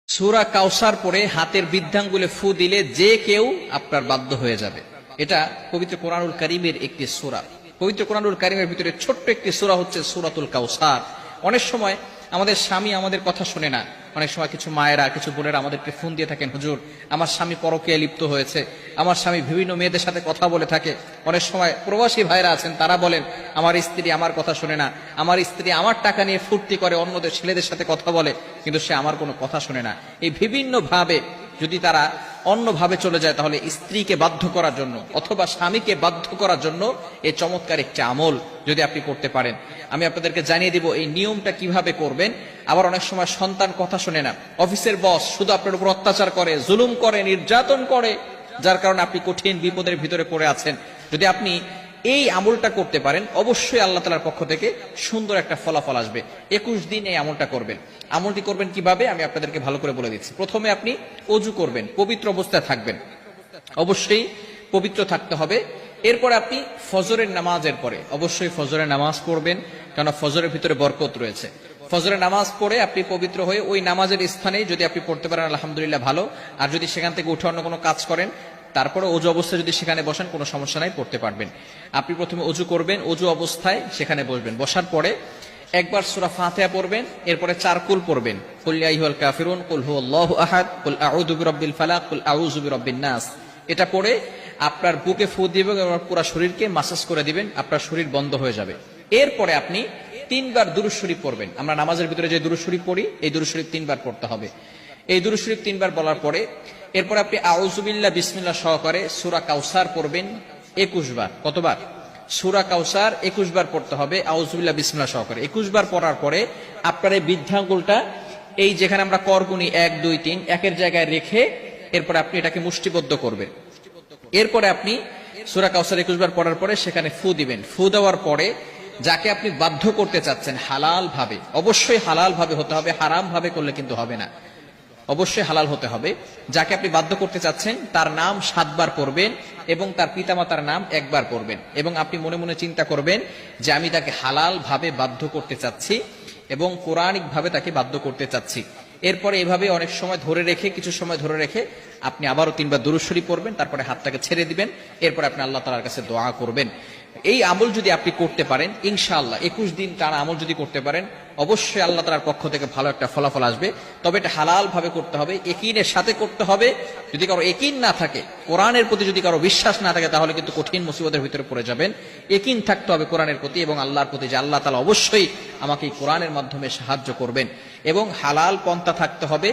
সূরা কাউসার পড়ে হাতের বৃদ্ধাঙ্গুলে ফু দিলে যে কেউ আপনার বাধ্য হয়ে যাবে। এটা পবিত্র কোরআনুল কারীমের একটি সূরা। পবিত্র কোরআনুল কারীমের ভিতরে ছোট্ট একটি সূরা হচ্ছে সূরাতুল কাউসার। অনেক সময় আমাদের স্বামী আমাদের কথা শুনে না। অনেক সময় কিছু মায়েরা কিছু বোনেরা আমাদেরকে ফোন দিয়ে থাকেন, হুজুর আমার স্বামী পরকীয়ায় লিপ্ত হয়েছে, আমার স্বামী বিভিন্ন মেয়েদের সাথে কথা বলে থাকে। অনেক সময় প্রবাসী ভাইরা আছেন, তারা বলেন আমার স্ত্রী আমার কথা শুনে না, আমার স্ত্রী আমার টাকা নিয়ে ফুর্তি করে অন্যদের ছেলেদের সাথে কথা বলে, কিন্তু সে আমার কোনো কথা শুনে না। এই বিভিন্ন ভাবে যদি তারা অন্যভাবে চলে যায়, তাহলে স্ত্রীকে বাধ্য করার জন্য অথবা স্বামীকে বাধ্য করার জন্য এই চমৎকার একটি আমল যদি আপনি করতে পারেন, আমি আপনাদেরকে জানিয়ে দিব এই নিয়মটা কিভাবে করবেন। আবার অনেক সময় সন্তান কথা শুনে না, অফিসের বস শুধু আপনার উপর অত্যাচার করে, জুলুম করে, নির্যাতন করে, যার কারণে আপনি কঠিন বিপদের ভিতরে পড়ে আছেন। যদি আপনি এই আমলটা করতে পারেন, অবশ্যই আল্লাহ তাআলার পক্ষ থেকে সুন্দর একটা ফলাফল আসবে। 21 দিন এই আমলটা করবেন। আমলটি করবেন কিভাবে আমি আপনাদেরকে ভালো করে বলে দিচ্ছি। প্রথমে আপনি ওযু করবেন, পবিত্র অবস্থায় থাকবেন, অবশ্যই পবিত্র থাকতে হবে। এরপরে আপনি ফজরের নামাজের পরে অবশ্যই ফজরের নামাজ পড়বেন, কারণ ফজরের ভিতরে বরকত রয়েছে। ফজরের নামাজ পড়ে আপনি পবিত্র হয়ে ওই নামাজের স্থানেই যদি আপনি পড়তে পারেন আলহামদুলিল্লাহ ভালো। আর যদি সেখান থেকে উঠে অন্য কোনো কাজ করেন, তারপরে অজু অবস্থায় যদি সেখানে বসেন কোনো সমস্যা নাই, পড়তে পারবেন। আপনি প্রথমে অজু করবেন, অজু অবস্থায় সেখানে বসবেন। বসার পরে একবার সূরা ফাতিহা পড়বেন, এরপরে 4 কুল পড়বেন, কুল ইয়া আইয়ুহাল কাফিরুন, কুল হুয়াল্লাহু আহাদ, কুল আউযু বিরাব্বিল ফালাক, কুল আউযু বিরাব্বিন নাস। এটা পড়ে আপনার বুকে ফু দিবেন এবং পুরো শরীরকে মাসাজ করে দিবেন, আপনার শরীর বন্ধ হয়ে যাবে। এরপরে আপনি 3 বার দুরূদ শরীফ পড়বেন। আমরা নামাজের ভিতরে যে দুরূদ শরীফ পড়ি, এই দুরূদ শরীফ 3 বার পড়তে হবে। এই দুরূদ শরীফ 3 বার বলার পরে এরপর আপনি আউযু বিল্লাহ বিসমিল্লাহ সহকারে সূরা কাউসার পড়বেন 21 বার। কতবার? সূরা কাউসার 21 বার পড়তে হবে আউযু বিল্লাহ বিসমিল্লাহ সহকারে। 21 বার পড়ার পরে আপনার এই বৃদ্ধাঙ্গুলটা এই যেখানে আমরা করগুনি 1 2 3 একের জায়গায় রেখে এরপর আপনি এটাকে মুষ্টিবদ্ধ করবেন। এরপরে আপনি সূরা কাউসার 21 বার পড়ার পরে সেখানে ফু দিবেন। ফু দেওয়ার পরে যাকে আপনি বাধ্য করতে চাচ্ছেন হালাল ভাবে, অবশ্যই হালাল ভাবে হতে হবে, হারাম ভাবে করলে কিন্তু হবে না, অবশ্যই হালাল হতে হবে। যাকে আপনি বাধ্য করতে চাচ্ছেন তার নাম 7 বার পড়বেন এবং তার পিতামাতার নাম 1 বার পড়বেন, এবং আপনি মনে মনে চিন্তা করবেন যে আমি তাকে হালাল ভাবে বাধ্য করতে চাচ্ছি এবং কোরআনিক ভাবে তাকে বাধ্য করতে চাচ্ছি। এরপরে এভাবে অনেক সময় ধরে রেখে, কিছু সময় ধরে রেখে আপনি আবারও 3 বার দুরূদ শরীফ পড়বেন, তারপরে হাতটাকে ছেড়ে দিবেন। এরপর আপনি আল্লাহ তাআলার কাছে দোয়া করবেন। এই আমল যদি আপনি করতে পারেন ইনশাআল্লাহ 21 দিন টানা আমল যদি করতে পারেন, অবশ্যই আল্লাহ তাআলার পক্ষ থেকে ভালো একটা ফলাফল আসবে। তবে এটা হালাল ভাবে করতে হবে, ইয়াকিনের সাথে করতে হবে। যদি কারো ইয়াকিন না থাকে, কোরআনের প্রতি যদি কারো বিশ্বাস না থাকে, তাহলে কিন্তু কঠিন মুসিবতের ভিতরে পড়ে যাবেন। ইয়াকিন থাকতে হবে কোরআনের প্রতি এবং আল্লাহর প্রতি, যে আল্লাহ তাআলা অবশ্যই আমাকে এই কোরআনের মাধ্যমে সাহায্য করবেন, এবং হালাল পন্থা থাকতে হবে।